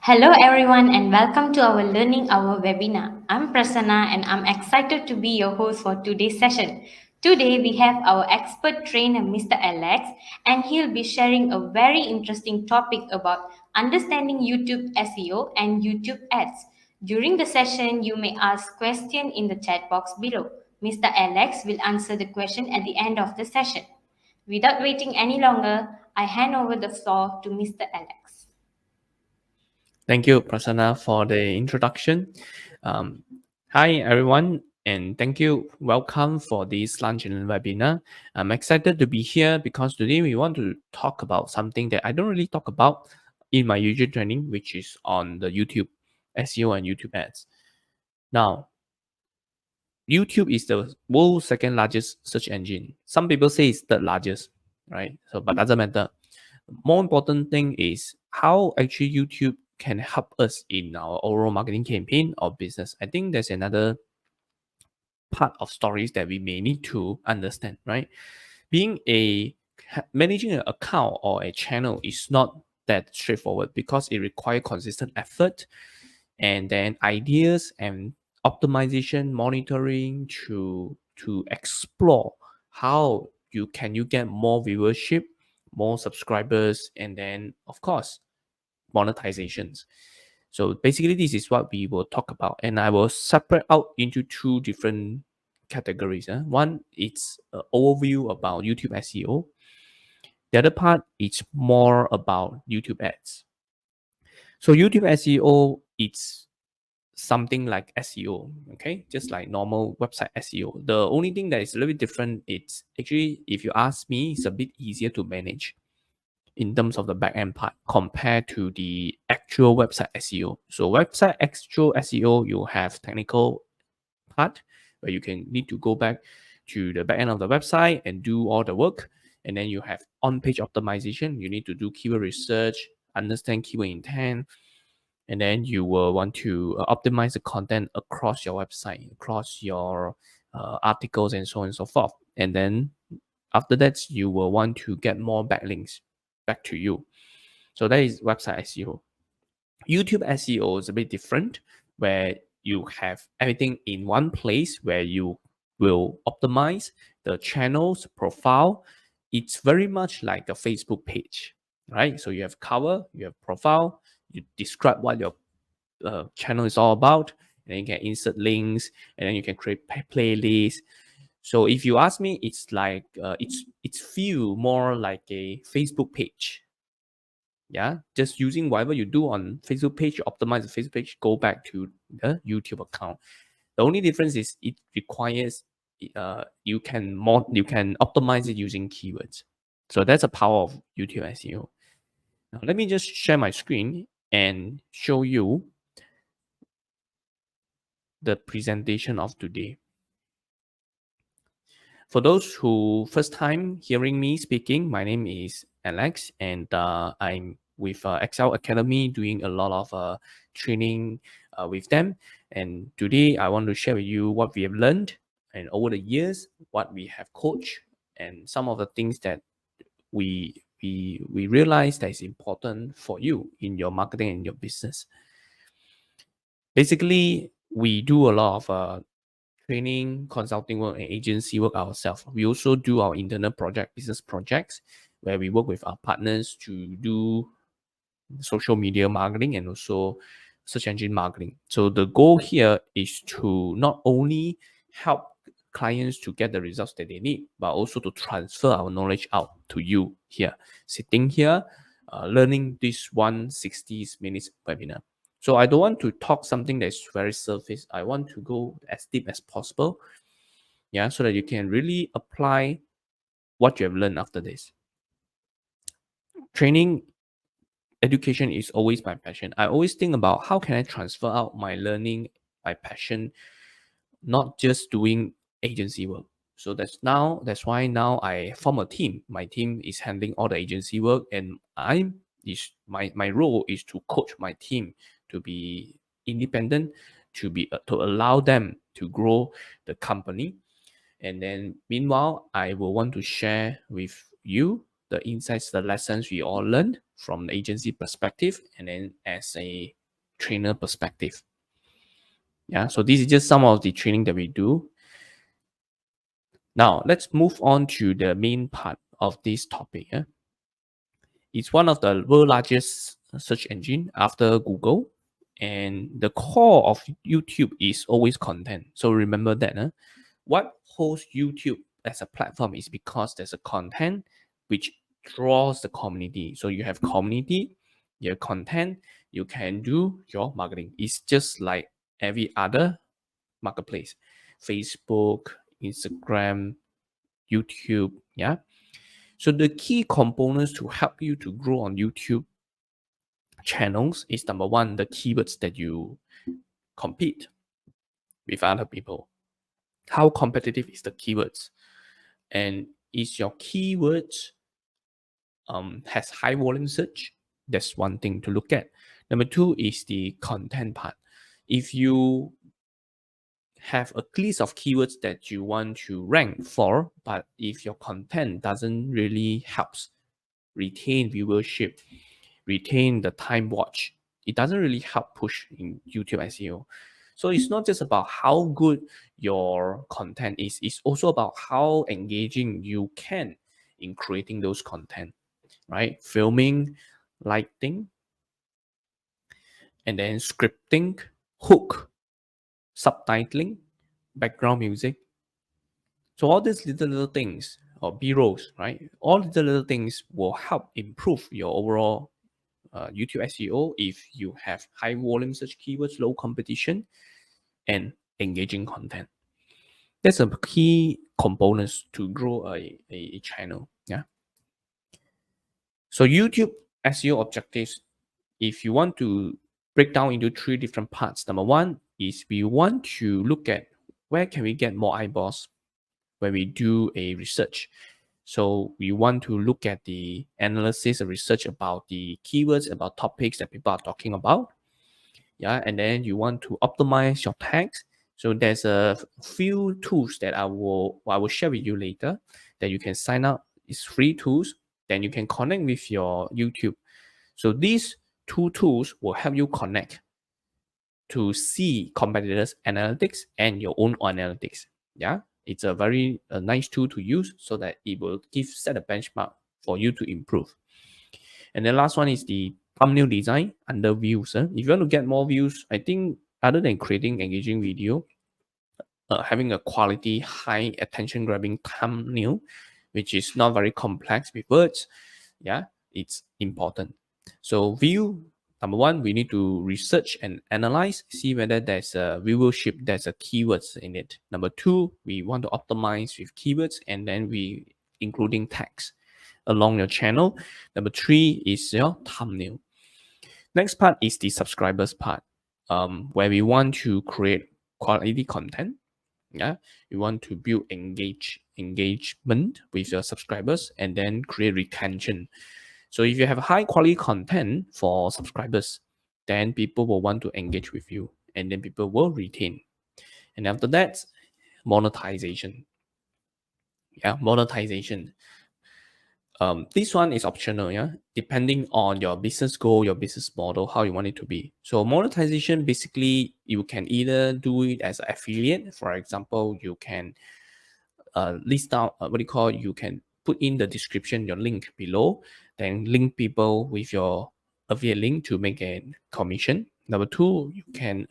Hello everyone and welcome to our Learning Hour webinar. I'm Prasanna and I'm excited to be your host for today's session. Today we have our expert trainer Mr. Alex and he'll be sharing a very interesting topic about understanding YouTube SEO and YouTube ads. During the session you may ask question in the chat box below. Mr. Alex will answer the question at the end of the session. Without waiting any longer, I hand over the floor to Mr. Alex. Thank you, Prasanna, for the introduction. Hi, everyone, and thank you. Welcome for this lunch and webinar. I'm excited to be here because today we want to talk about something that I don't really talk about in my usual training, which is on the YouTube SEO and YouTube ads. Now, YouTube is the world's second largest search engine. Some people say it's third largest, right? So, but doesn't matter. More important thing is how actually YouTube can help us in our overall marketing campaign or business. I think there's another part of stories that we may need to understand, right? Being a managing an account or a channel is not that straightforward because it requires consistent effort and then ideas and optimization monitoring to explore how you get more viewership, more subscribers, and then of course monetizations. So basically this is what we will talk about, and I will separate out into two different categories. One it's an overview about YouTube SEO. The other part is more about YouTube ads. So YouTube SEO, it's something like SEO, okay? Just like normal website SEO. The only thing that is a little bit different, it's actually, if you ask me, it's a bit easier to manage in terms of the back-end part compared to the actual website SEO. So website actual SEO, you have technical part where you can need to go back to the back end of the website and do all the work. And then you have on-page optimization. You need to do keyword research, understand keyword intent, and then you will want to optimize the content across your website, across your articles, and so on and so forth. And then after that, you will want to get more backlinks back to you. So that is website SEO. YouTube SEO is a bit different, where you have everything in one place where you will optimize the channel's profile. It's very much like a Facebook page, right? So you have cover, you have profile, you describe what your channel is all about, and then you can insert links, and then you can create playlists. So if you ask me, it's like it's feel more like a Facebook page. Yeah, just using whatever you do on Facebook page, optimize the Facebook page, go back to the YouTube account. The only difference is it requires you can optimize it using keywords. So that's the power of YouTube SEO. Now let me just share my screen and show you the presentation of today. For those who first time hearing me speaking, my name is Alex, and I'm with Excel Academy doing a lot of training with them. And today I want to share with you what we have learned and over the years, what we have coached, and some of the things that we realize that is important for you in your marketing and your business. Basically, we do a lot of training, consulting work, and agency work ourselves. We also do our internal business projects, where we work with our partners to do social media marketing and also search engine marketing. So the goal here is to not only help clients to get the results that they need, but also to transfer our knowledge out to you here, sitting here, learning this 160 minutes webinar. So I don't want to talk something that's very surface. I want to go as deep as possible, yeah, so that you can really apply what you have learned after this. Training education is always my passion. I always think about how can I transfer out my learning, my passion, not just doing agency work. So that's why now I form a team. My team is handling all the agency work, and my role is to coach my team to be independent, to allow them to grow the company. And then meanwhile, I will want to share with you the insights, the lessons we all learned from the agency perspective, and then as a trainer perspective. Yeah, so this is just some of the training that we do. Now let's move on to the main part of this topic. Yeah? It's one of the world largest search engine after Google, and the core of YouTube is always content. So remember that. What holds YouTube as a platform is because there's a content which draws the community. So you have community, you have content, you can do your marketing. It's just like every other marketplace, Facebook, Instagram, YouTube. Yeah. So the key components to help you to grow on YouTube channels is number one, the keywords that you compete with other people. How competitive is the keywords? And is your keywords has high volume search? That's one thing to look at. Number two is the content part. If you have a list of keywords that you want to rank for, but if your content doesn't really helps retain viewership, retain the time watch, it doesn't really help push in YouTube SEO. So it's not just about how good your content is, it's also about how engaging you can in creating those content, right? Filming, lighting, and then scripting, hook, subtitling, background music. So all these little things or B-rolls, right? All the little things will help improve your overall YouTube SEO if you have high volume search keywords, low competition, and engaging content. That's a key components to grow a channel. Yeah. So YouTube SEO objectives, if you want to break down into three different parts. Number one is we want to look at where can we get more eyeballs when we do a research. So we want to look at the analysis and research about the keywords, about topics that people are talking about. Yeah, and then you want to optimize your tags. So there's a few tools that I will share with you later that you can sign up. It's free tools. Then you can connect with your YouTube. So these two tools will help you connect to see competitors' analytics and your own analytics. Yeah, it's a very nice tool to use so that it will set a benchmark for you to improve. And the last one is the thumbnail design under views. If you want to get more views, I think other than creating engaging video, having a quality, high attention grabbing thumbnail, which is not very complex with words, yeah, it's important. So view, number one, we need to research and analyze, see whether there's a viewership, there's a keywords in it. Number two, we want to optimize with keywords, and then we including text along your channel. Number three is your thumbnail. Next part is the subscribers part, where we want to create quality content. Yeah, you want to build engagement with your subscribers and then create retention. So if you have high quality content for subscribers, then people will want to engage with you, and then people will retain. And after that, monetization. Yeah, monetization. This one is optional, yeah, depending on your business goal, your business model, how you want it to be. So monetization, basically, you can either do it as an affiliate. For example, you can list out what do you call, you can put in the description your link below, then link people with your affiliate link to make a commission. Number two, you can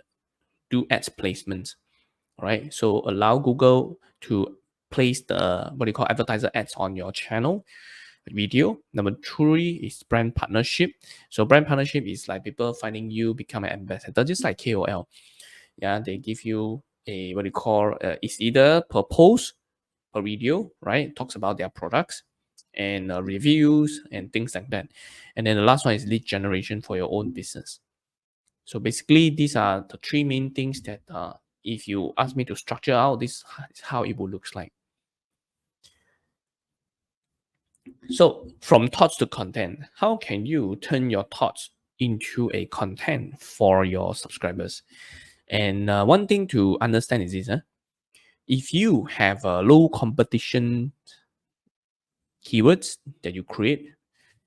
do ads placements. All right, so allow Google to place the what do you call advertiser ads on your channel video. Number three is brand partnership. So brand partnership is like people finding you, become an ambassador, just like KOL. Yeah, they give you a what do you call it's either per post, per video, right? Talks about their products and reviews and things like that. And then the last one is lead generation for your own business. So basically, these are the three main things that if you ask me to structure out, this is how it would looks like. So from thoughts to content, how can you turn your thoughts into a content for your subscribers? And one thing to understand is this: if you have a low competition keywords that you create,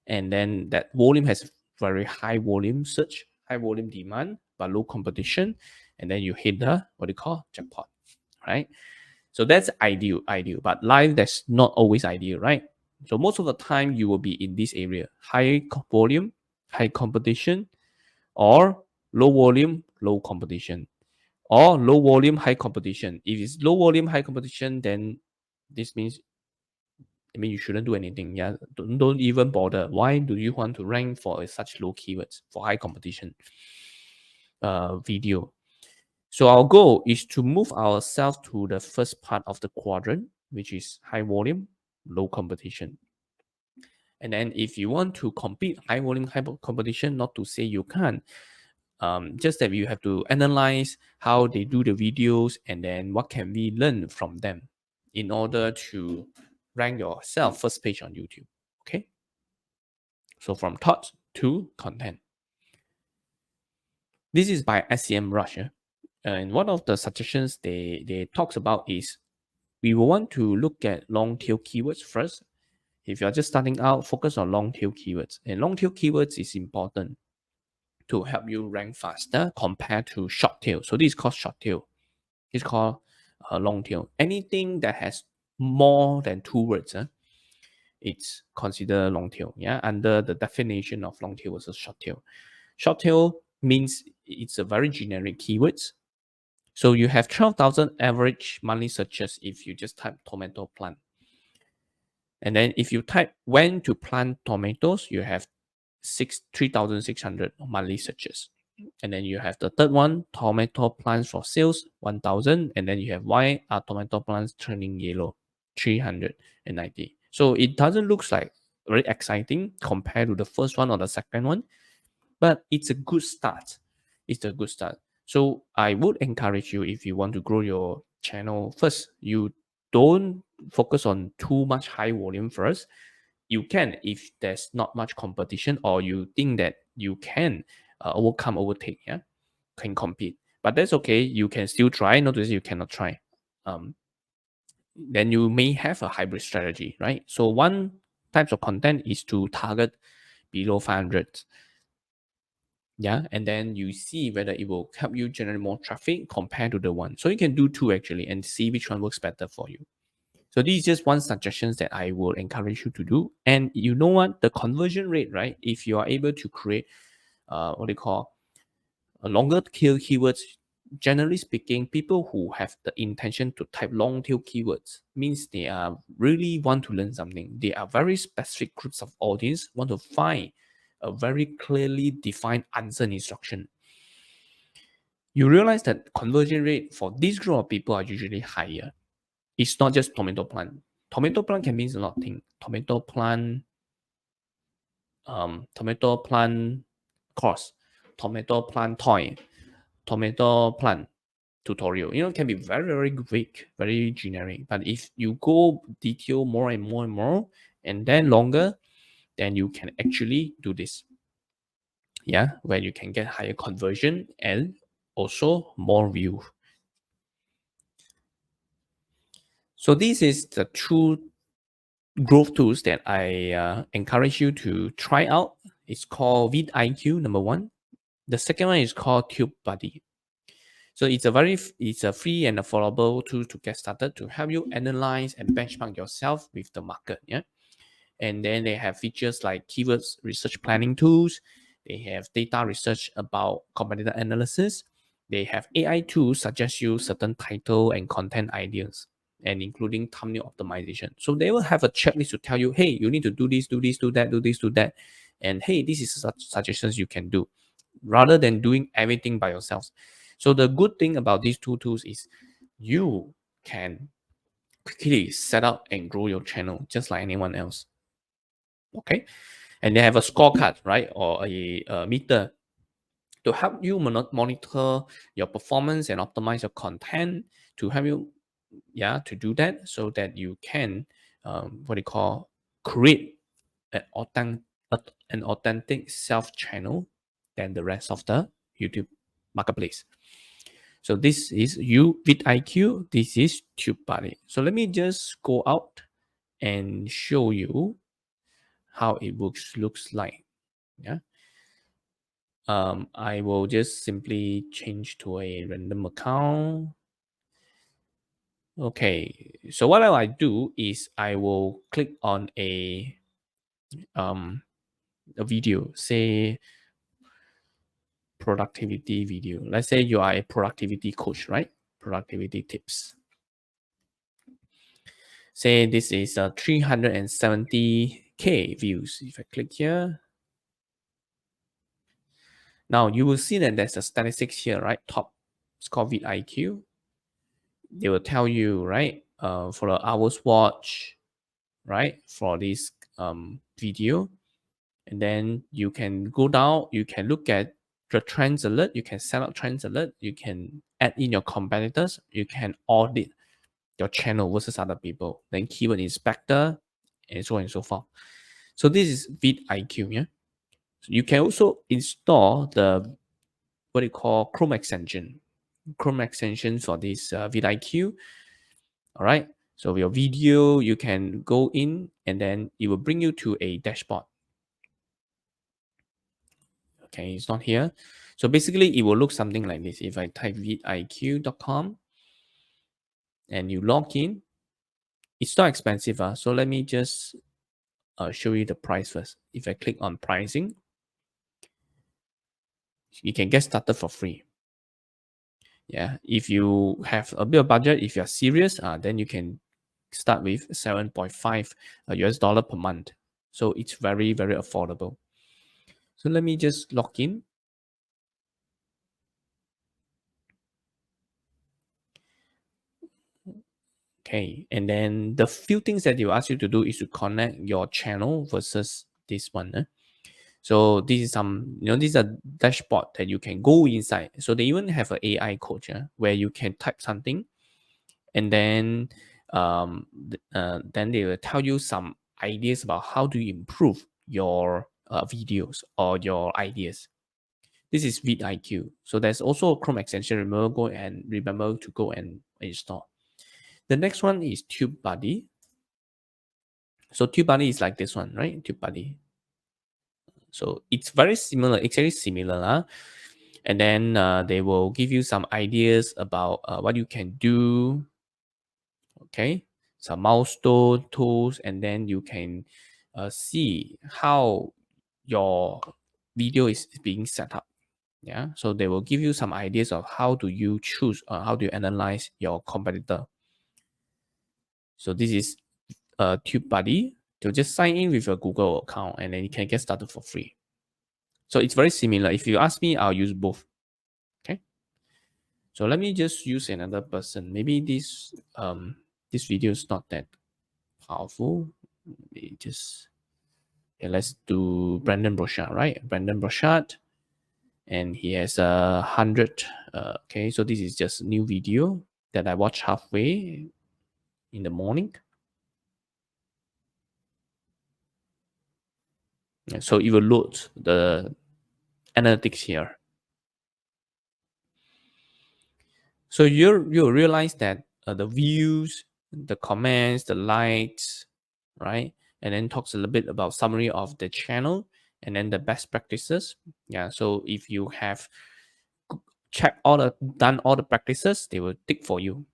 and then that volume has very high volume search, high volume demand, but low competition, and then you hit the what you call jackpot, right? So that's ideal, but life that's not always ideal, right? So most of the time you will be in this area, high volume, high competition, or low volume, low competition, or low volume, high competition. If it's low volume, high competition, then this means, I mean, you shouldn't do anything. Yeah, don't even bother. Why do you want to rank for such low keywords for high competition video? So our goal is to move ourselves to the first part of the quadrant, which is high volume, low competition. And then if you want to compete high volume, high competition, not to say you can't, just that you have to analyze how they do the videos and then what can we learn from them in order to rank yourself first page on YouTube. Okay. So from thoughts to content. This is by SEM Rush. And one of the suggestions they talks about is we will want to look at long tail keywords first. If you're just starting out, focus on long tail keywords. And long tail keywords is important to help you rank faster compared to short tail. So this is called short tail. It's called long tail. Anything that has more than two words, it's considered long tail. Yeah, under the definition of long tail versus short tail. Short tail means it's a very generic keywords. So you have 12,000 average monthly searches if you just type tomato plant. And then if you type when to plant tomatoes, you have 3,600 monthly searches. And then you have the third one, tomato plants for sales, 1,000. And then you have why are tomato plants turning yellow, 390. So it doesn't look like very exciting compared to the first one or the second one, but it's a good start. It's a good start. So I would encourage you, if you want to grow your channel first, you don't focus on too much high volume first. You can, if there's not much competition or you think that you can overtake, yeah, can compete. But that's okay. You can still try. Not to say you cannot try. Um, then you may have a hybrid strategy, right? So one types of content is to target below 500. Yeah, and then you see whether it will help you generate more traffic compared to the one. So you can do two actually and see which one works better for you. So this is just one suggestions that I will encourage you to do. And you know what? The conversion rate, right? If you are able to create what they call a longer tail keywords, generally speaking, people who have the intention to type long tail keywords means they are really want to learn something. They are very specific groups of audience want to find a very clearly defined answer and instruction. You realize that conversion rate for this group of people are usually higher. It's not just tomato plant. Tomato plant can mean a lot of things. Tomato plant course, tomato plant toy, tomato plant tutorial. You know, it can be very, very vague, very generic. But if you go detail more and more and more, and then longer, then you can actually do this. Yeah, where you can get higher conversion and also more view. So this is the two growth tools that I encourage you to try out. It's called vidIQ, number one. The second one is called TubeBuddy. So it's a free and affordable tool to get started to help you analyze and benchmark yourself with the market. Yeah. And then they have features like keywords research planning tools. They have data research about competitor analysis. They have AI tools suggest you certain title and content ideas, and including thumbnail optimization. So they will have a checklist to tell you, hey, you need to do this, do this, do that, do this, do that, and hey, this is such suggestions you can do, rather than doing everything by yourselves. So the good thing about these two tools is you can quickly set up and grow your channel just like anyone else. Okay, and they have a scorecard, right, or a meter to help you monitor your performance and optimize your content to help you, yeah, to do that so that you can what they call create an authentic an authentic self channel than the rest of the YouTube marketplace. So this is you with IQ. This is TubeBuddy. So let me just go out and show you how it looks like. Yeah. I will just simply change to a random account. Okay, so what I do is I will click on um a video, say productivity video. Let's say you are a productivity coach, right? Productivity tips. Say this is 370K views. If I click here, now you will see that there's a statistics here, right? Top, it's called vidIQ. They will tell you, right? For the hours watch, right? For this video, and then you can go down. You can look at the trends alert. You can set up trends alert. You can add in your competitors. You can audit your channel versus other people. Then keyword inspector, and so on and so forth. So this is vidIQ. Yeah. So you can also install the what you call Chrome extension. Chrome extension for this vidIQ. All right. So your video, you can go in and then it will bring you to a dashboard. Okay, it's not here. So basically, it will look something like this. If I type vidiq.com and you log in, it's not expensive. So let me just show you the price first. If I click on pricing, you can get started for free. Yeah, if you have a bit of budget, if you're serious, then you can start with 7.5 US dollar per month. So it's very, very affordable. So let me just log in. Okay, and then the few things that they will ask you to do is to connect your channel versus this one. So this is some, these are dashboard that you can go inside. So they even have an AI coach where you can type something, and then they will tell you some ideas about how to improve your videos or your ideas. This is vidIQ. So there's also a Chrome extension. Remember to go and install. The next one is TubeBuddy. So TubeBuddy is like this one, right? TubeBuddy. So it's very similar. It's actually similar, and then they will give you some ideas about what you can do. Okay, some milestone tools, and then you can see how your video is being set up. Yeah, so they will give you some ideas of how do you choose, how do you analyze your competitor. So this is TubeBuddy. To just sign in with your Google account, and then you can get started for free. So it's very similar. If you ask me, I'll use both. Okay. So let me just use another person. Maybe this video is not that powerful. Maybe just let's do Brandon Brochard, right? Brandon Brochard, and he has 100. Okay, so this is just a new video that I watched halfway in the morning. So it will load the analytics here. So you'll realize that the views, the comments, the likes, right? And then talks a little bit about summary of the channel and then the best practices. Yeah. So if you have done all the practices, they will tick for you.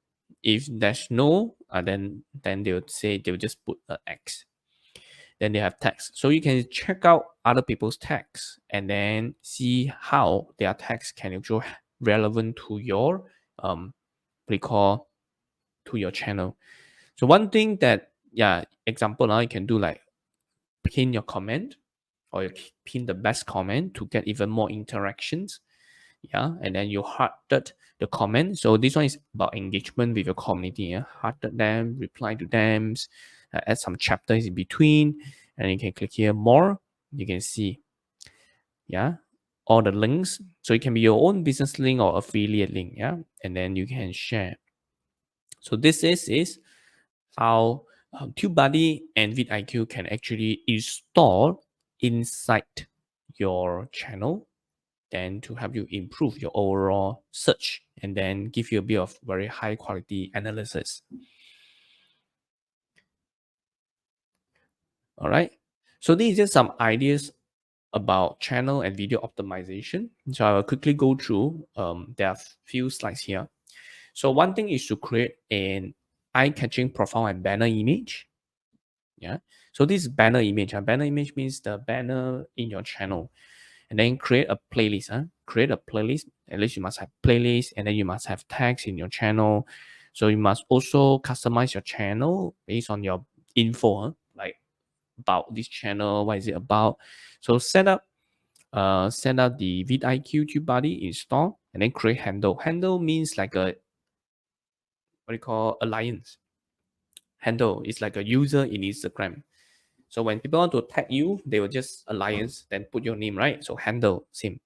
If there's no, then they would say they will just put an X. Then they have tags. So you can check out other people's tags and then see how their tags can actually relevant to your what you call to your channel. So one thing that example now you can do like pin your comment or you pin the best comment to get even more interactions. Yeah, and then you hearted the comment. So this one is about engagement with your community. Yeah, hearted them, reply to them, add some chapters in between, and you can click here more. You can see, yeah, all the links. So it can be your own business link or affiliate link. Yeah, and then you can share. So this is how TubeBuddy and vidIQ can actually install inside your channel, then to help you improve your overall search and then give you a bit of very high quality analysis. All right. So these are just some ideas about channel and video optimization. So I will quickly go through. There are few slides here. So one thing is to create an eye-catching profile and banner image. Yeah. So this banner image. A banner image means the banner in your channel, and then create a playlist. Create a playlist. At least you must have playlist, and then you must have tags in your channel. So you must also customize your channel based on your info, like about this channel, what is it about. So set up the vidIQ TubeBuddy install, and then create handle. Handle means like a what do you call alliance. Handle is like a user in Instagram. So when people want to tag you, they will just alliance, then put your name, right? So handle, same.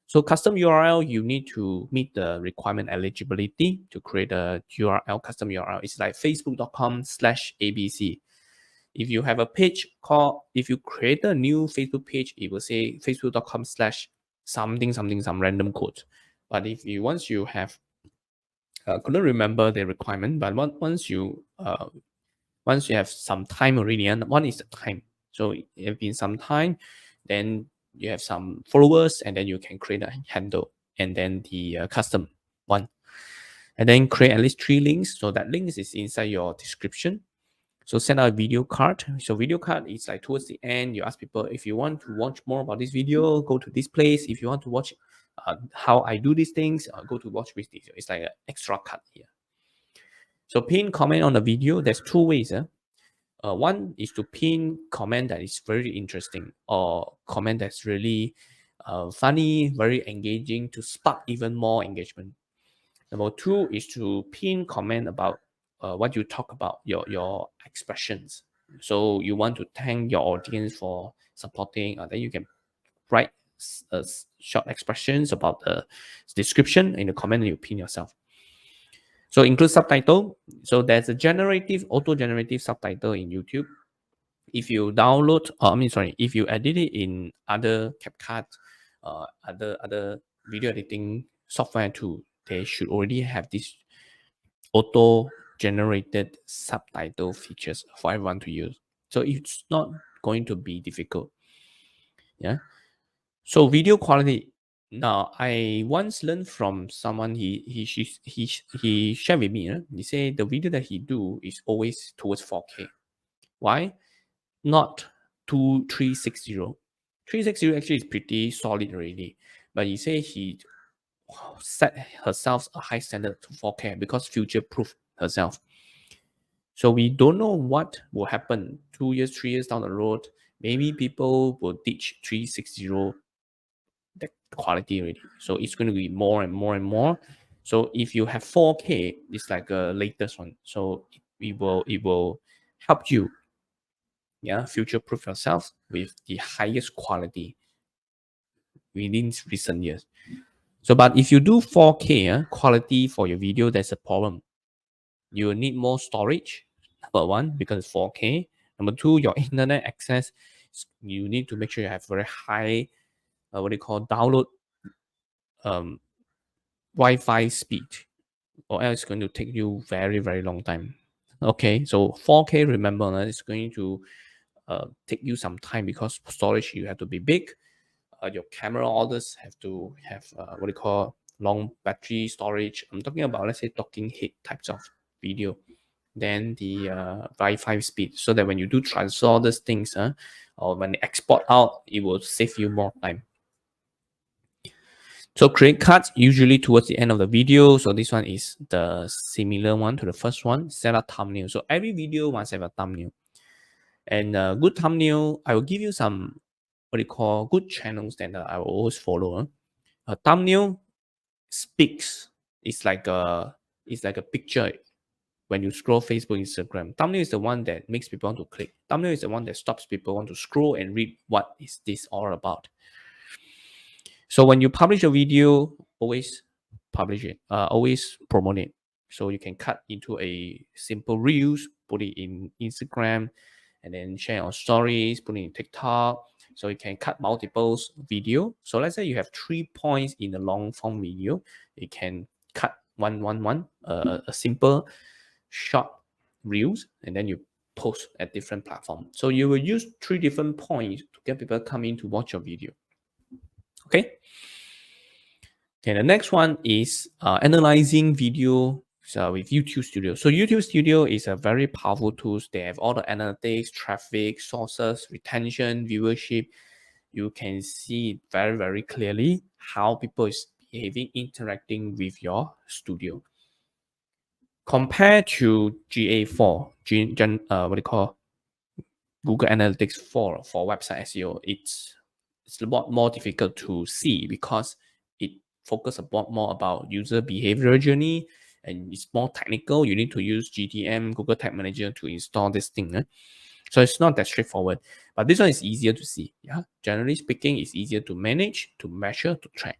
So custom URL, you need to meet the requirement eligibility to create a URL, custom URL. It's like facebook.com/abc. If you have a page called, if you create a new Facebook page, it will say facebook.com/something something some random code. But if you once you have couldn't remember the requirement, but once you have some time already, and one is the time. So if in some time, then you have some followers, and then you can create a handle, and then the custom one, and then create at least 3 links. So that links is inside your description. So send out a video card. So video card is like towards the end. You ask people, if you want to watch more about this video, go to this place. If you want to watch how I do these things, go to watch this video. It's like an extra cut here. So pin comment on the video. There's 2 ways. One is to pin comment that is very interesting, or comment that's really funny, very engaging, to spark even more engagement. Number 2 is to pin comment about what you talk about, your expressions. So you want to thank your audience for supporting, then you can write short expressions about the description in the comment, and you pin yourself. So include subtitle. So there's a auto-generative subtitle in YouTube. If you download, if you edit it in other CapCut, other video editing software too, they should already have this auto generated subtitle features for everyone to use. So it's not going to be difficult. Yeah. So video quality. Now I once learned from someone, he shared with me. He said the video that he do is always towards 4K. Why? Not 2360. 360 actually is pretty solid already. But he say he set herself a high standard to 4K because future proof herself. So we don't know what will happen 2 years, 3 years down the road. Maybe people will teach 360 the quality already. So it's going to be more and more and more. So if you have 4K, it's like a latest one. So it will help you, yeah, future proof yourself with the highest quality within recent years. So but if you do 4K quality for your video, there's a problem. You will need more storage. Number one, because it's 4K. Number two, your internet access. You need to make sure you have very high, what do you call, download um, Wi-Fi speed, or else it's going to take you very very long time. Okay, so 4K. Remember, it's going to take you some time because storage you have to be big. Your camera orders have to have what do you call, long battery storage. I'm talking about, let's say, talking head types of video. Then the Wi-Fi speed, so that when you do transfer all these things, or when they export out, it will save you more time. So create cuts usually towards the end of the video. So this one is the similar one to the first one. Set a thumbnail. So every video must have a thumbnail. And good thumbnail, I will give you some, what do you call, good channels that I will always follow. A thumbnail speaks. It's like a picture. When you scroll Facebook, Instagram, thumbnail is the one that makes people want to click. Thumbnail is the one that stops people want to scroll and read what is this all about. So when you publish a video, always publish it, always promote it. So you can cut into a simple reels, put it in Instagram, and then share on stories, put it in TikTok. So you can cut multiples video. So let's say you have 3 points in a long form video, you can cut one, a simple short reels, and then you post at different platforms. So you will use 3 different points to get people come in to watch your video. Okay. Okay, the next one is analyzing video with YouTube Studio. So YouTube Studio is a very powerful tool. They have all the analytics, traffic, sources, retention, viewership. You can see very, very clearly how people is behaving, interacting with your studio. Compared to GA4, what do you call Google Analytics for website SEO, it's a lot more difficult to see because it focuses a lot more about user behavioral journey and it's more technical. You need to use GTM, Google Tag Manager, to install this thing. So it's not that straightforward. But this one is easier to see. Yeah, generally speaking, it's easier to manage, to measure, to track.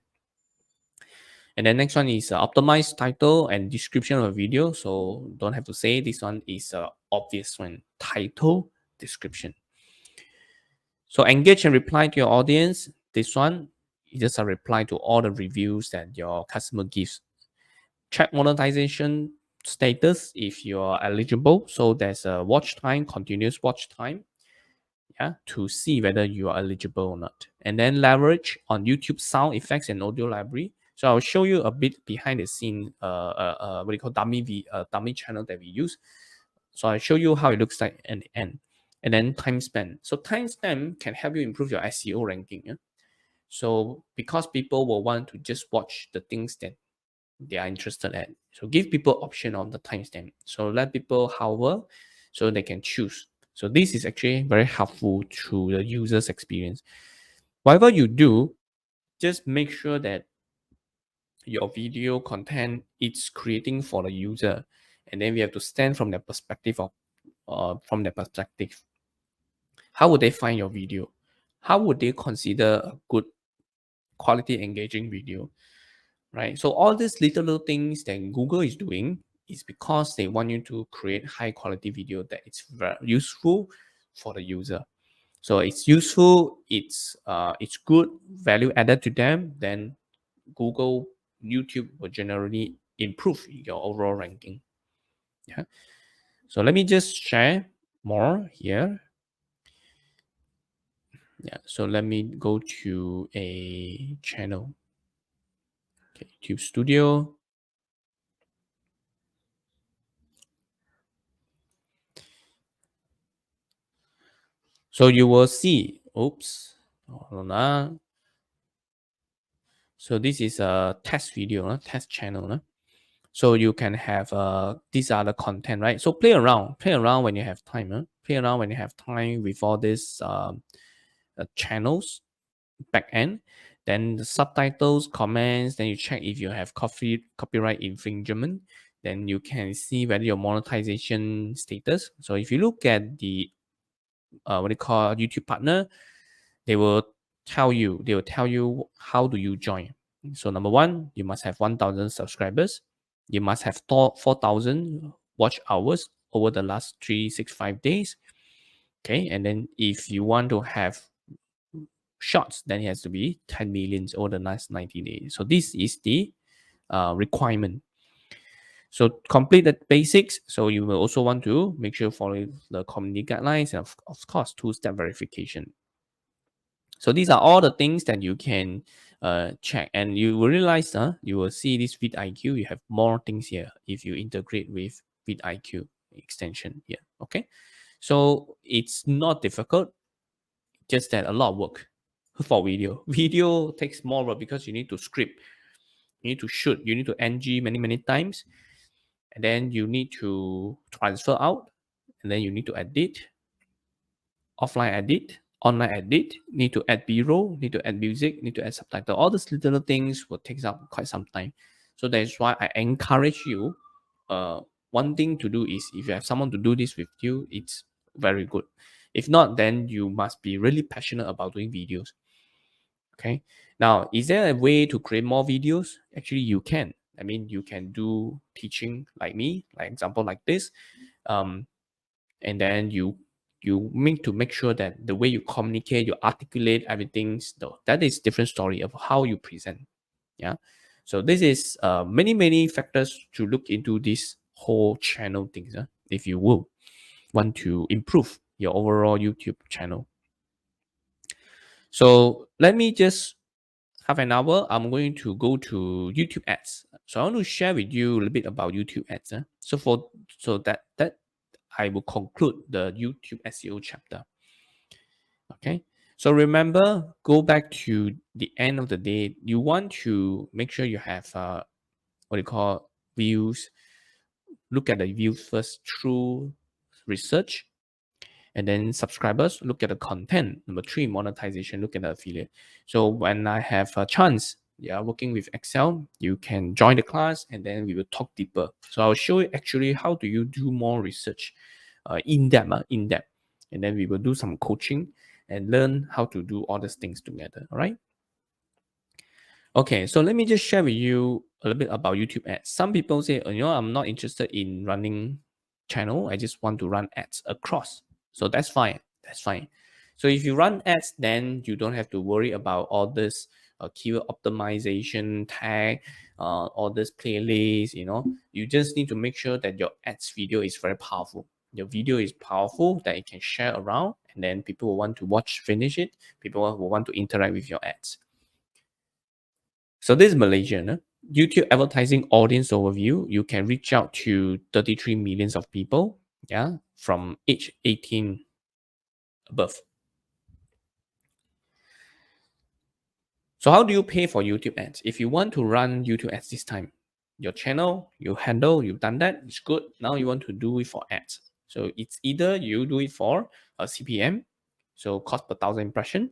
And then next one is optimized title and description of a video. So don't have to say this one is obvious one. Title, description. So engage and reply to your audience. This one is just a reply to all the reviews that your customer gives. Check monetization status if you are eligible. So there's a watch time, continuous watch time, yeah, to see whether you are eligible or not. And then leverage on YouTube sound effects and audio library. So I'll show you a bit behind the scene, what do you call dummy channel that we use. So I'll show you how it looks like at the end. And then time span. So time span can help you improve your SEO ranking. Yeah? So because people will want to just watch the things that they are interested at. So give people option on the timestamp. So let people hover so they can choose. So this is actually very helpful to the user's experience. Whatever you do, just make sure that your video content is creating for the user. And then we have to stand from the perspective of how would they find your video? How would they consider a good quality engaging video? Right? So all these little things that Google is doing is because they want you to create high quality video that is very useful for the user. So it's useful, it's good value added to them, then Google, YouTube will generally improve your overall ranking. Yeah. So let me just share more here. Yeah. So let me go to a channel. Okay, YouTube Studio. So you will see, oops, hold on. So this is a test video, test channel. So you can have these are the content, right? So play around when you have time. Play around when you have time with all these channels back end. Then the subtitles, comments. Then you check if you have copyright infringement. Then you can see whether your monetization status. So if you look at the what they call YouTube partner, they will tell you how do you join. So number one, you must have 1,000 subscribers. You must have 4,000 watch hours over the last 365 days. Okay, and then if you want to have shots, then it has to be 10 millions over the last 90 days. So this is the requirement. So complete the basics. So you will also want to make sure you follow the community guidelines and of course two-step verification. So these are all the things that you can check, and you will realize, you will see this vidIQ. You have more things here if you integrate with vidIQ extension here. Okay, so it's not difficult, just that a lot of work for video. Video takes more work because you need to script, you need to shoot, you need to ng many times, and then you need to transfer out, and then you need to edit, offline edit, online edit, need to add b-roll, need to add music, need to add subtitle. All these little things will take up quite some time. So that's why I encourage you. One thing to do is if you have someone to do this with you, it's very good. If not, then you must be really passionate about doing videos. Okay. Now, is there a way to create more videos? Actually, you can. I mean, you can do teaching like me, like example like this. And then you need to make sure that the way you communicate, you articulate everything, that is different story of how you present. Yeah. So this is many factors to look into this whole channel things, if you will. want to improve your overall YouTube channel. So let me just half an hour. I'm going to go to YouTube ads. So I want to share with you a little bit about YouTube ads. So that I will conclude the YouTube SEO chapter. Okay. So remember, go back to the end of the day. You want to make sure you have what you call views. Look at the views first through research, and then subscribers, look at the content. Number three, monetization, look at the affiliate. So when I have a chance, yeah, working with Excel, you can join the class and then we will talk deeper. So I'll show you actually how do you do more research, in depth, and then we will do some coaching and learn how to do all these things together. All right. Okay, so let me just share with you a little bit about YouTube ads. Some people say, I'm not interested in running channel. I just want to run ads across. So that's fine. That's fine. So if you run ads, then you don't have to worry about all this keyword optimization tag, all this playlist. You just need to make sure that your ads video is very powerful. Your video is powerful that you can share around, and then people will want to watch, finish it. People will want to interact with your ads. So this is Malaysia. No? YouTube advertising audience overview. You can reach out to 33 millions of people, yeah, from age 18 above. So how do you pay for YouTube ads? If you want to run YouTube ads this time, your channel, you've done that, it's good. Now you want to do it for ads. So it's either you do it for a CPM, so cost per thousand impression,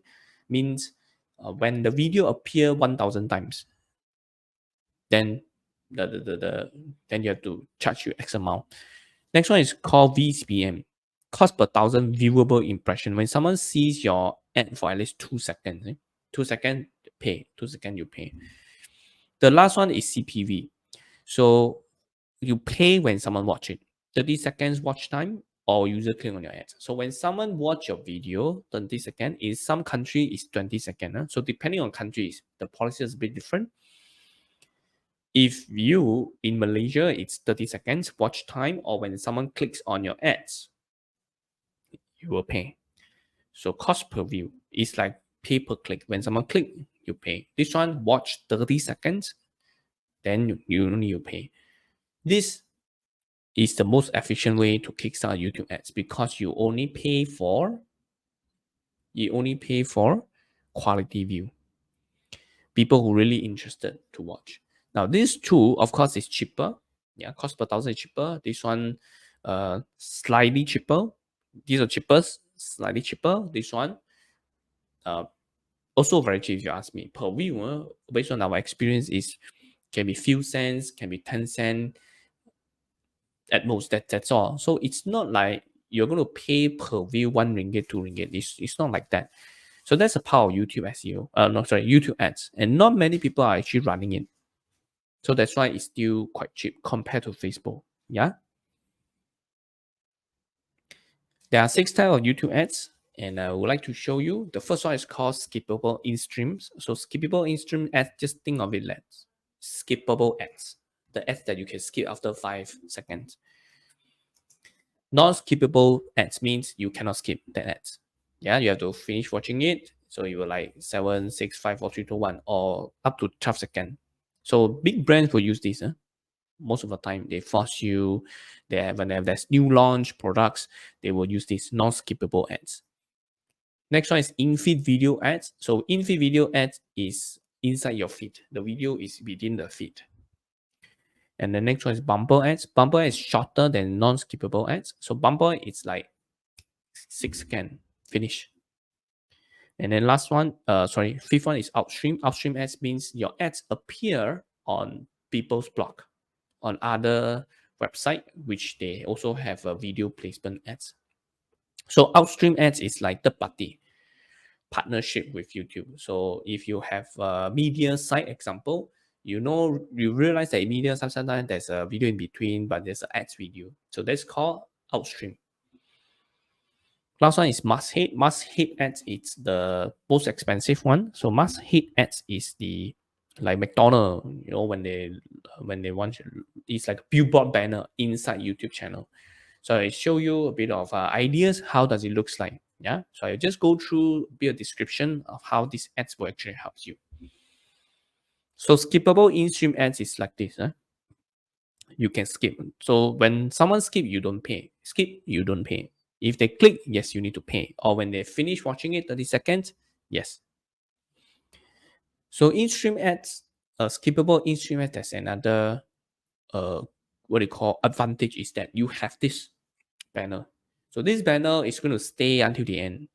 means when the video appear 1,000 times, then then you have to charge you X amount. Next one is called VCPM, cost per thousand viewable impression. When someone sees your ad for at least 2 seconds, 2 seconds pay, 2 seconds you pay. The last one is CPV. So you pay when someone watch it. 30 seconds watch time or user click on your ads. So when someone watch your video, 30 seconds, in some country is 20 seconds. So depending on countries, the policy is a bit different. If you in Malaysia, it's 30 seconds watch time, or when someone clicks on your ads, you will pay. So cost per view is like pay per click. When someone click, you pay. This one watch 30 seconds, then you pay. This is the most efficient way to kickstart YouTube ads because you only pay for quality view. People who really interested to watch. Now, this two, of course, is cheaper. Yeah, cost per thousand is cheaper. This one, slightly cheaper. These are cheapest, slightly cheaper. This one, uh, also very cheap if you ask me. Per view, based on our experience, is can be few cents, can be 10 cents at most. That's all. So it's not like you're going to pay per view 1 ringgit, 2 ringgit. It's not like that. So that's the power of YouTube SEO. YouTube ads, and not many people are actually running it. So that's why it's still quite cheap compared to Facebook. Yeah. There are 6 types of YouTube ads, and I would like to show you. The first one is called skippable in streams. So skippable in stream ads, just think of it as skippable ads. The ads that you can skip after 5 seconds. Non-skippable ads means you cannot skip the ads. Yeah, you have to finish watching it. So you will like 7, 6, 5, 4, 3, 2, 1, or up to 12 seconds. So big brands will use this. Most of the time, they force you. When they have this new launch products, they will use these non-skippable ads. Next one is in-feed video ads. So in-feed video ads is inside your feed. The video is within the feed. And the next one is bumper ads. Bumper is shorter than non-skippable ads. So bumper is like 6 seconds, finish. And then fifth one is outstream. Outstream ads means your ads appear on people's blog, on other website, which they also have a video placement ads. So outstream ads is like the party partnership with YouTube. So if you have a media site example, you realize that media sometimes there's a video in between, but there's an ads video. So that's called outstream. Last one is must hit. Must hit ads. It's the most expensive one. So must hit ads is the like McDonald, when they want, it's like a billboard banner inside YouTube channel. So I show you a bit of ideas how does it looks like. Yeah, so I just go through a bit of description of how these ads will actually help you. So skippable in-stream ads is like this. You can skip. So when someone skip, you don't pay. Skip, you don't pay. If they click, yes, you need to pay. Or when they finish watching it, 30 seconds, yes. So in-stream ads, skippable in-stream ads, that's another what they call advantage is that you have this banner. So this banner is going to stay until the end.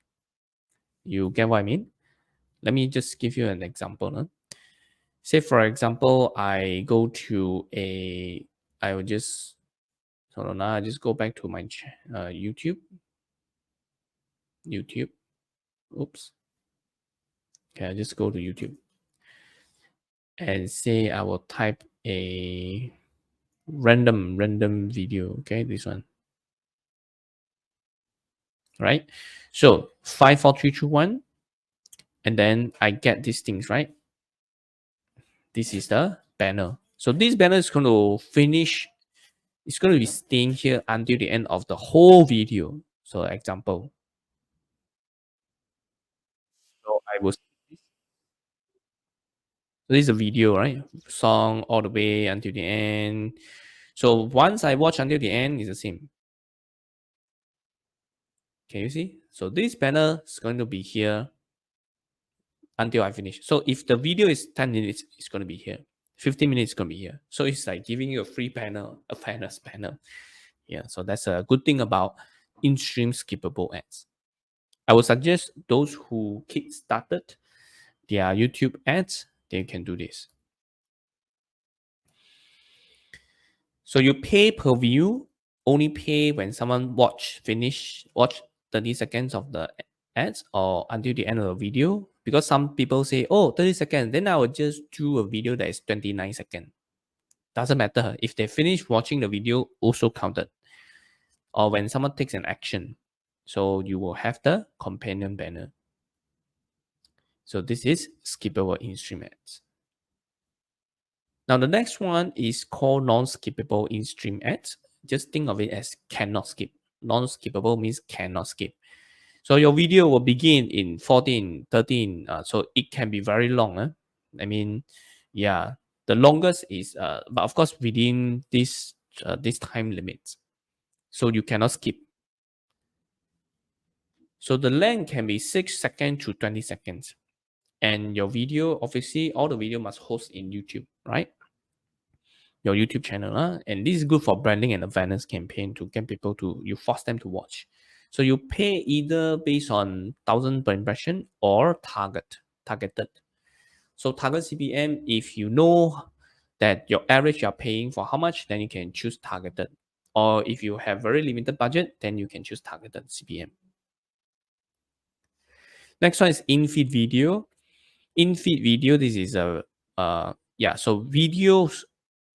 You get what I mean? Let me just give you an example. Say for example, I go to I will just hold on. I just go back to my YouTube. YouTube. Oops. Okay, I just go to YouTube and say I will type a random video. Okay, this one. Right. So 5 4 3 2 1, and then I get these things right. This is the banner. So this banner is going to finish. It's going to be staying here until the end of the whole video. So example. So I will. So this is a video, right? Song all the way until the end. So once I watch until the end, it's the same. Can you see? So this banner is going to be here until I finish. So if the video is 10 minutes, it's going to be here. 15 minutes is going to be here. So it's like giving you a free banner, a fairness banner. Yeah, so that's a good thing about in-stream skippable ads. I would suggest those who kick started their YouTube ads, they can do this. So you pay per view, only pay when someone watch 30 seconds of the ads or until the end of the video. Because some people say, oh, 30 seconds, then I will just do a video that is 29 seconds. Doesn't matter. If they finish watching the video, also counted. Or when someone takes an action. So you will have the companion banner. So this is skippable in-stream ads. Now the next one is called non-skippable in-stream ads. Just think of it as cannot skip. Non-skippable means cannot skip. So your video will begin in 14, 13. So it can be very long. I mean, yeah, the longest is, but of course within this time limits. So you cannot skip. So the length can be 6 seconds to 20 seconds. And your video, obviously, all the video must host in YouTube, right? Your YouTube channel. And this is good for branding and awareness campaign to get people to, you force them to watch. So you pay either based on 1,000 per impression or targeted. So target CPM, if you know that your average you're paying for how much, then you can choose targeted. Or if you have very limited budget, then you can choose targeted CPM. Next one is in-feed video. In-feed video, this is so videos,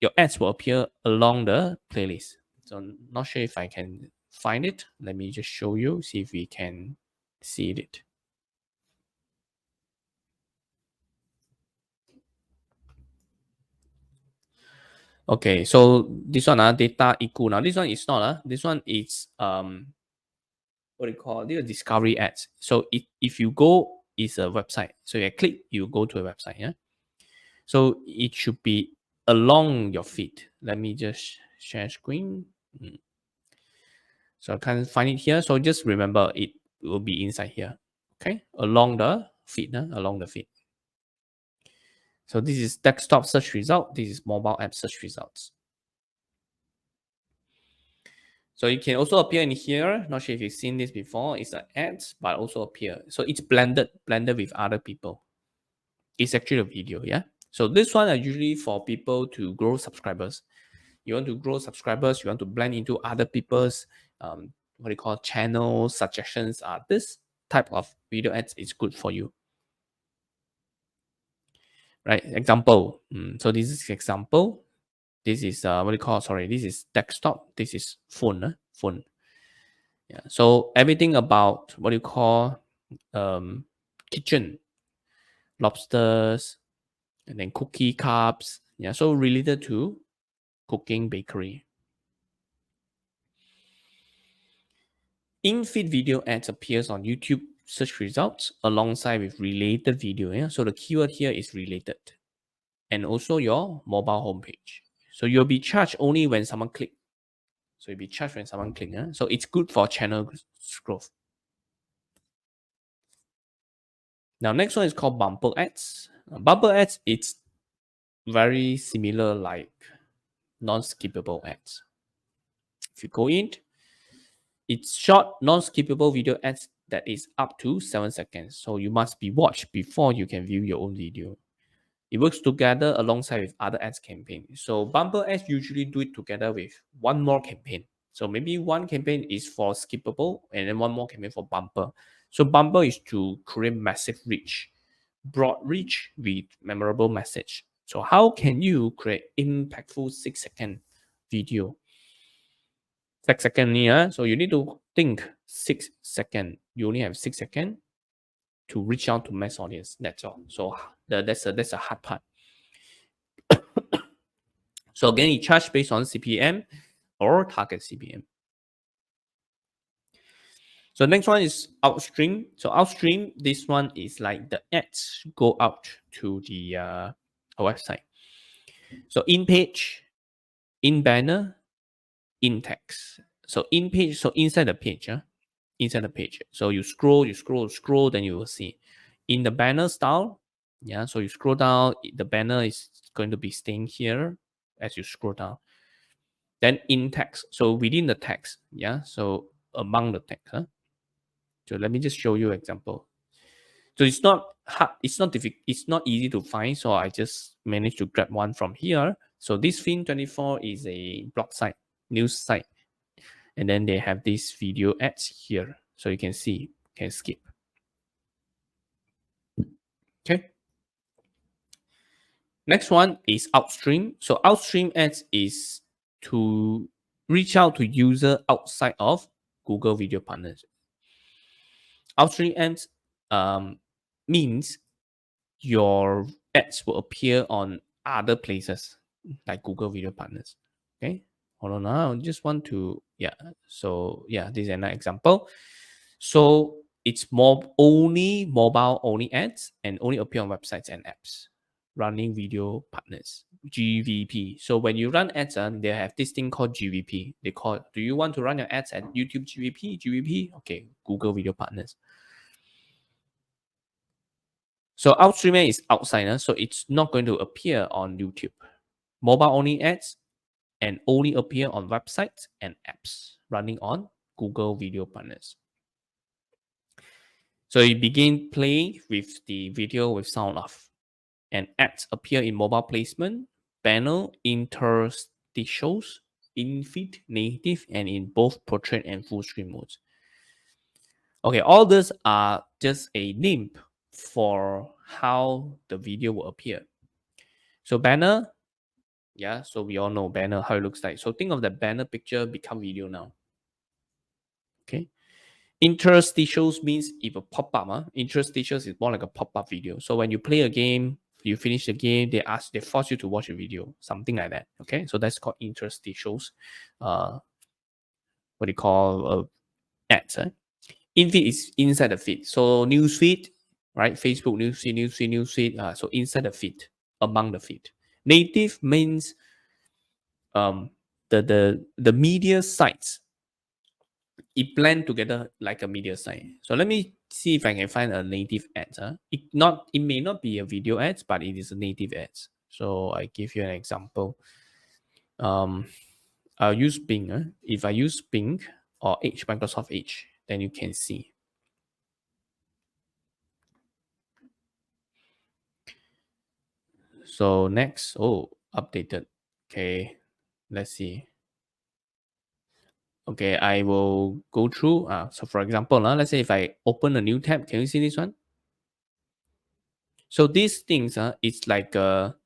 your ads will appear along the playlist. So I'm not sure if I can find it. Let me just show you, see if we can see it. Okay, so this one data equal. Now this one is not this one is what do you call it? Discovery ads. So if you go, it's a website. So you click, you go to a website. Yeah. So it should be along your feed. Let me just share screen. So I can't find it here. So just remember it will be inside here. Okay, along the feed, along the feed. So this is desktop search result. This is mobile app search results. So it can also appear in here. Not sure if you've seen this before. It's the ads, but also appear. So it's blended with other people. It's actually a video, yeah. So this one are usually for people to grow subscribers. You want to grow subscribers, you want to blend into other people's what do you call channel suggestions. This type of video ads is good for you, right? Example. So this is example. This is what do you call? Sorry, this is desktop. This is phone. Phone. Yeah. So everything about what do you call kitchen, lobsters, and then cookie cups. Yeah. So related to cooking bakery. In-feed video ads appears on YouTube search results alongside with related video. Yeah? So the keyword here is related. And also your mobile homepage. So you'll be charged only when someone click. So you'll be charged when someone click. Yeah? So it's good for channel growth. Now, next one is called bumper ads. Bumper ads, it's very similar like non-skippable ads. If you go in, it's short, non-skippable video ads that is up to 7 seconds. So you must be watched before you can view your own video. It works together alongside with other ads campaign. So bumper ads usually do it together with one more campaign. So maybe one campaign is for skippable and then one more campaign for bumper. So bumper is to create massive reach, broad reach with memorable message. So how can you create impactful 6-second video? 6 second here. So you need to think 6 second. You only have 6 seconds to reach out to mass audience. That's all. So that's a hard part. So again, you charge based on CPM or target CPM. So next one is outstream. So outstream, this one is like the ads go out to the website. So in page, in banner, in text. So in page, so inside the page, inside the page. So you scroll, then you will see. In the banner style, yeah. So you scroll down, the banner is going to be staying here as you scroll down. Then in text, so within the text, yeah. So among the text, So let me just show you example. So it's not hard, it's not difficult, it's not easy to find. So I just managed to grab one from here. So this Fin24 is a blog site, news site, and then they have this video ads here. So you can see, can skip. Okay. Next one is outstream. So outstream ads is to reach out to user outside of Google Video Partners. Outstream ads means your ads will appear on other places like Google Video Partners. Okay, hold on now. I just want to, yeah. So yeah, this is another example. So it's only mobile only ads and only appear on websites and apps running video partners. GVP. So when you run ads, they have this thing called GVP. They call, do you want to run your ads at YouTube GVP? GVP? Okay, Google Video Partners. So outstreaming is outside, so it's not going to appear on YouTube. Mobile only ads and only appear on websites and apps running on Google Video Partners. So you begin playing with the video with sound off, and ads appear in mobile placement, banner, interstitials, in-feed, native, and in both portrait and full screen modes. Okay, all these are just a name for how the video will appear. So banner, yeah, so we all know banner, how it looks like. So think of the banner picture become video now. Okay. Interstitials means if a pop-up, interstitials is more like a pop-up video. So when you play a game, you finish the game, they force you to watch a video, something like that. Okay. So that's called interstitials. What do you call ads? In feed is inside the feed. So news feed, right? Facebook news feed. So inside the feed, among the feed. Native means the media sites, it blend together like a media site. So let me see if I can find a native ads. It may not be a video ads, but it is a native ads. So I give you an example. I'll use Bing. If I use Bing or Edge, Microsoft Edge, then you can see. So next, updated. Okay, let's see. Okay, I will go through. So for example, let's say if I open a new tab, can you see this one? So these things, it's like now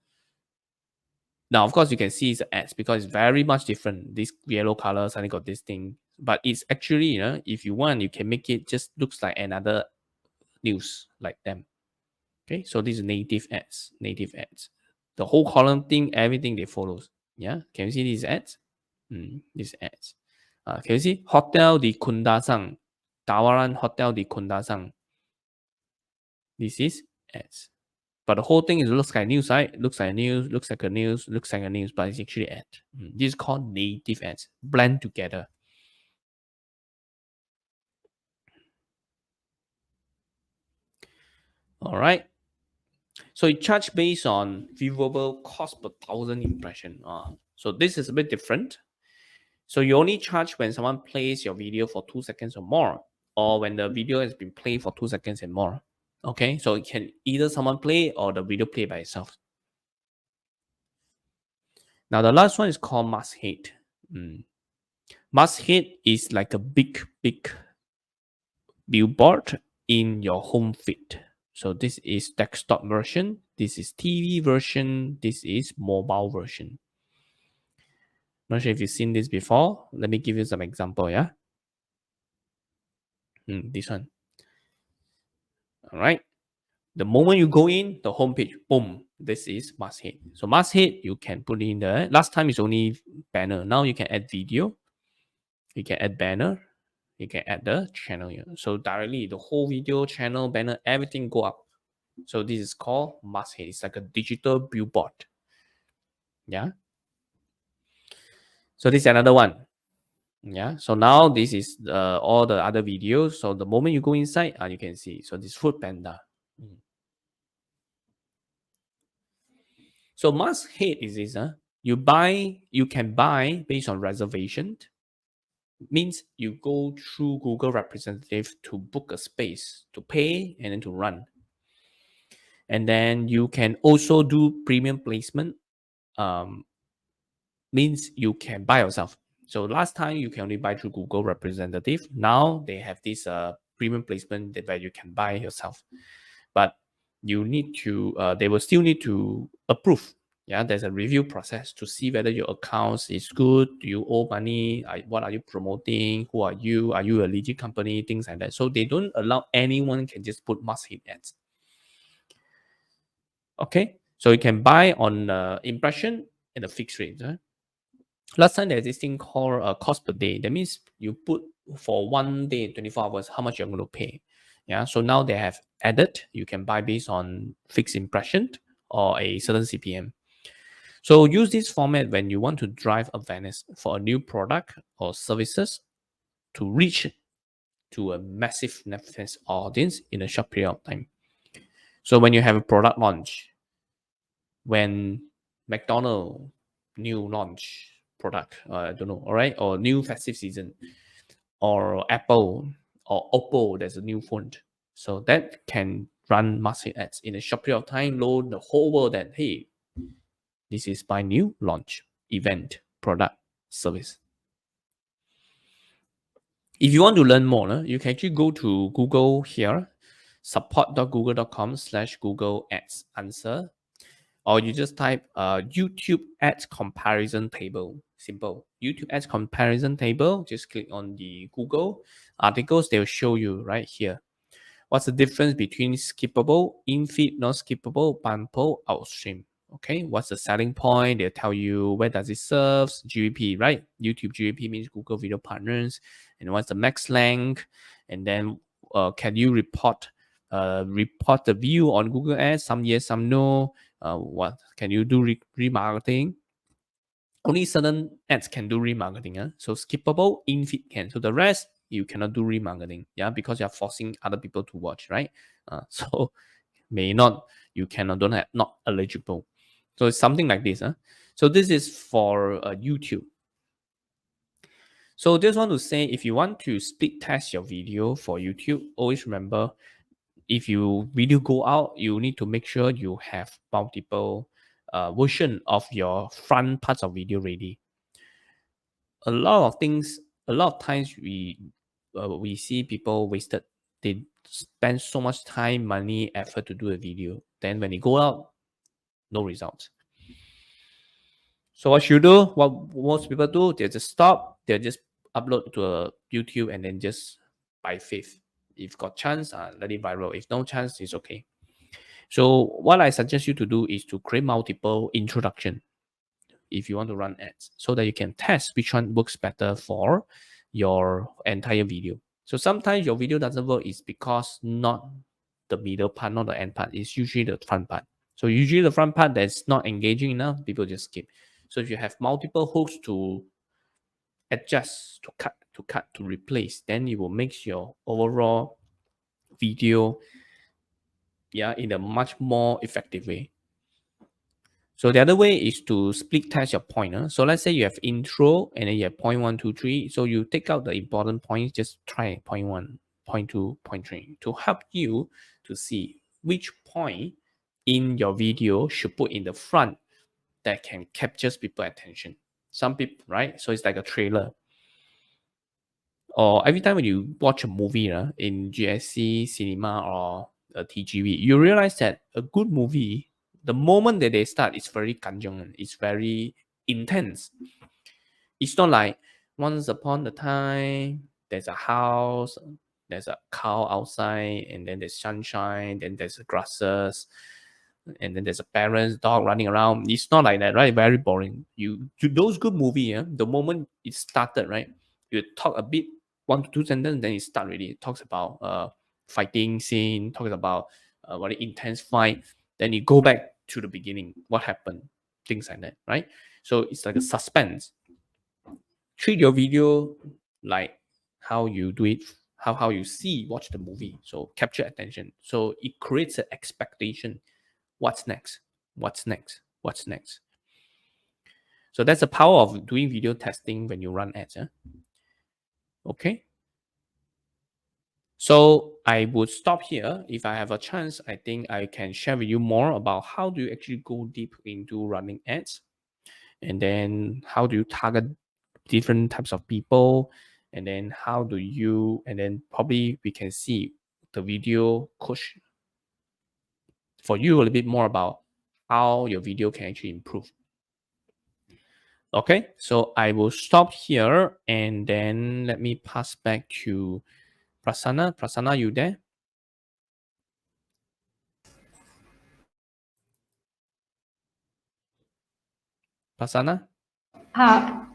of course you can see it's ads because it's very much different. This yellow color suddenly got this thing, but it's actually, if you want, you can make it just looks like another news like them. Okay, so these native ads, The whole column thing, everything they follows. Yeah, can you see these ads? These ads. Can you see Hotel di Kundasang? Tawaran Hotel di Kundasang. This is ads. But the whole thing is looks like news, right? Looks like news, looks like a news, looks like a news, but it's actually ad. This is called native ads, blend together. All right. So it charge based on viewable cost per 1,000 impression. So this is a bit different. So you only charge when someone plays your video for 2 seconds or more, or when the video has been played for 2 seconds and more. Okay, so it can either someone play or the video play by itself. Now the last one is called masthead. Masthead is like a big billboard in your home feed. So this is desktop version, this is TV version, this is mobile version. Not sure if you've seen this before. Let me give you some example. Yeah, this one. All right. The moment you go in the homepage, boom, this is masthead. So masthead, you can put in the last time it's only banner. Now you can add video, you can add banner, you can add the channel here. So directly the whole video, channel, banner, everything go up. So this is called masthead. It's like a digital billboard. Yeah. So this is another one. Yeah. So now this is all the other videos. So the moment you go inside, you can see. So this Food Panda. So masthead is this. You can buy based on reservation. Means you go through Google representative to book a space, to pay, and then to run. And then you can also do premium placement. Means you can buy yourself. So last time you can only buy through Google representative. Now they have this premium placement where you can buy yourself, but you need to. They will still need to approve. Yeah, there's a review process to see whether your accounts is good. Do you owe money? What are you promoting? Who are you? Are you a legit company? Things like that. So they don't allow anyone can just put must hit ads. Okay, so you can buy on impression and a fixed rate. Last time there's this thing called cost per day. That means you put for 1 day, 24 hours, how much you're going to pay. Yeah. So now they have added, you can buy based on fixed impression or a certain CPM. So use this format when you want to drive awareness for a new product or services to reach to a massive Netflix audience in a short period of time. So when you have a product launch, when McDonald new launch product, I don't know, all right, or new festive season, or Apple or Oppo, there's a new phone. So that can run massive ads in a short period of time, load the whole world that, hey, this is my new launch, event, product, service. If you want to learn more, you can actually go to Google here, support.google.com/Google Ads answer, or you just type YouTube ads comparison table. Simple. YouTube ads comparison table. Just click on the Google articles. They'll show you right here. What's the difference between skippable, in-feed, not skippable, bumper, outstream? Okay, what's the selling point? They'll tell you where does it serve, GVP, right? YouTube GVP means Google Video Partners, and what's the max length, and then can you report the view on Google Ads? Some yes, some no. What can you do remarketing? Only certain ads can do remarketing. So skippable, in-feed can. So the rest you cannot do remarketing. Yeah, because you're forcing other people to watch, right? So may not, you cannot, don't have, not eligible. So it's something like this. So this is for YouTube. So just want to say, if you want to split test your video for YouTube, always remember, if you video go out, you need to make sure you have multiple version of your front parts of video ready. A lot of things, a lot of times we see people wasted. They spend so much time, money, effort to do a video. Then when they go out, no results. So what you do, what most people do, they just stop, they just upload to a YouTube and then just by faith. If got chance, let it viral. If no chance, it's okay. So what I suggest you to do is to create multiple introduction if you want to run ads, so that you can test which one works better for your entire video. So sometimes your video doesn't work is because not the middle part, not the end part. It's usually the front part. So usually the front part that's not engaging enough, people just skip. So if you have multiple hooks to adjust, to replace, then it will make your overall video, yeah, in a much more effective way. So the other way is to split test your point. So let's say you have intro and then you have point one, two, three. So you take out the important points, just try point one, point two, point three to help you to see which point in your video should put in the front that can capture people's attention. Some people, right? So it's like a trailer. Or every time when you watch a movie in GSC, cinema, or a TGV, you realize that a good movie, the moment that they start, it's very kanjong, it's very intense. It's not like once upon a time, there's a house, there's a cow outside, and then there's sunshine, then there's grasses, and then there's a parent's dog running around. It's not like that, right? Very boring. Those good movie, yeah, the moment it started, right? You talk a bit, one to two sentences, then it start already. It talks about fighting scene, talks about very intense fight. Then you go back to the beginning, what happened, things like that, right? So it's like a suspense. Treat your video like how you do it, how you watch the movie. So capture attention. So it creates an expectation. What's next? What's next? What's next? So that's the power of doing video testing when you run ads. Okay. So I would stop here. If I have a chance, I think I can share with you more about how do you actually go deep into running ads, and then how do you target different types of people, and then how do you, and then probably we can see the video coach for you a little bit more about how your video can actually improve. Okay, so I will stop here and then let me pass back to Prasanna. Prasanna, you there? Prasanna? Ah,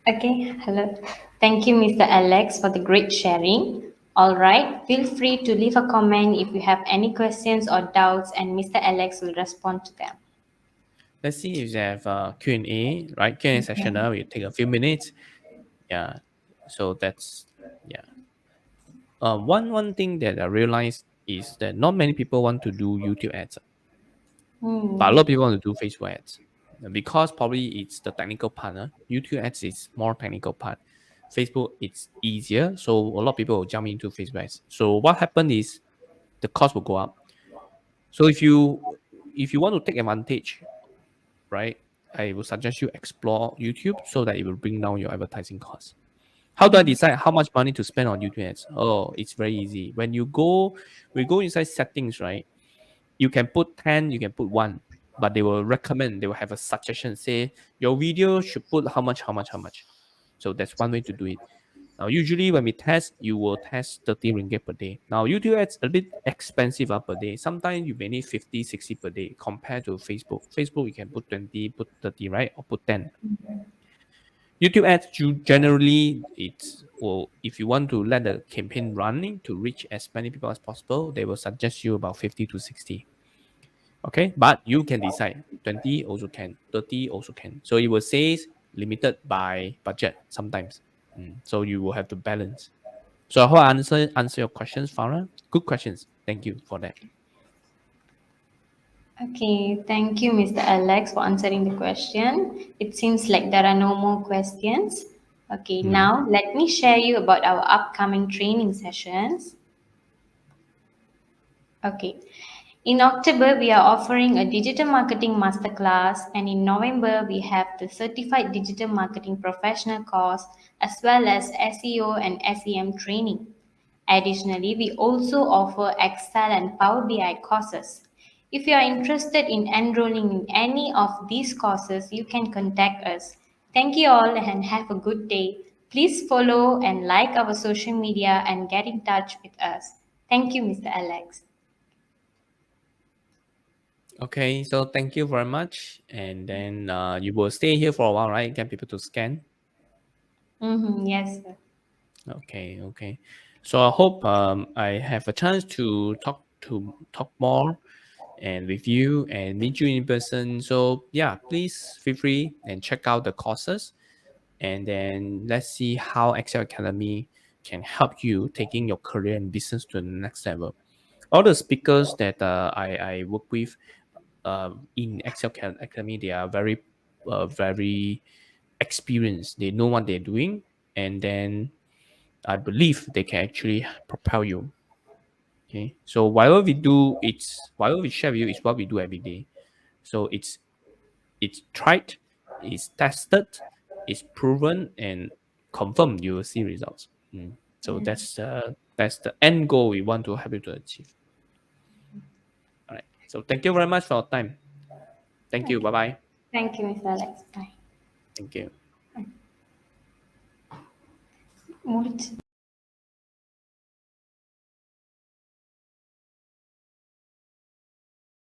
okay, hello. Thank you, Mr. Alex, for the great sharing. All right, feel free to leave a comment if you have any questions or doubts, and Mr. Alex will respond to them. Let's see if they have Q&A, right? Q&A session, will take a few minutes. Yeah, so that's, yeah. One thing that I realized is that not many people want to do YouTube ads, but a lot Hmm. of people want to do Facebook ads. Because probably it's the technical part. YouTube ads is more technical part. Facebook it's easier, so a lot of people will jump into Facebook ads. So what happened is the cost will go up. So if you want to take advantage, right, I will suggest you explore YouTube so that it will bring down your advertising costs. How do I decide how much money to spend on YouTube ads? Oh, it's very easy. We go inside settings, right? You can put 10, you can put 1, but they will have a suggestion, say your video should put how much, how much, how much. So that's one way to do it. Now, usually when we test, you will test 30 ringgit per day. Now, YouTube ads a bit expensive per day. Sometimes you may need 50, 60 per day compared to Facebook. Facebook, you can put 20, put 30, right? Or put 10. YouTube ads, you generally, it's, well, if you want to let the campaign running to reach as many people as possible, they will suggest you about 50 to 60. Okay, but you can decide 20 also can, 30 also can. So it will say limited by budget sometimes. So you will have to balance. So I hope I answer your questions, Farah. Good questions. Thank you for that. Okay, thank you, Mr. Alex, for answering the question. It seems like there are no more questions. Okay, Mm. now let me share you about our upcoming training sessions. Okay. In October, we are offering a digital marketing masterclass, and in November, we have the certified digital marketing professional course as well as SEO and SEM training. Additionally, we also offer Excel and Power BI courses. If you are interested in enrolling in any of these courses, you can contact us. Thank you all and have a good day. Please follow and like our social media and get in touch with us. Thank you, Mr. Alex. Okay, so thank you very much. And then you will stay here for a while, right? Get people to scan. Mm-hmm, yes, sir. Okay, okay. So I hope I have a chance to talk more and with you and meet you in person. So yeah, please feel free and check out the courses, and then let's see how Excel Academy can help you taking your career and business to the next level. All the speakers that I work with in Excel Academy, they are very experienced. They know what they're doing, and then I believe they can actually propel you. Okay, so whatever we share with you is what we do every day. So it's tried, it's tested, it's proven and confirmed. You will see results. So Mm. that's the end goal we want to help you to achieve. All right. So thank you very much for your time. Thank you. Okay. Bye bye. Thank you, Mr. Alex. Bye. Thank you. முடிச்சு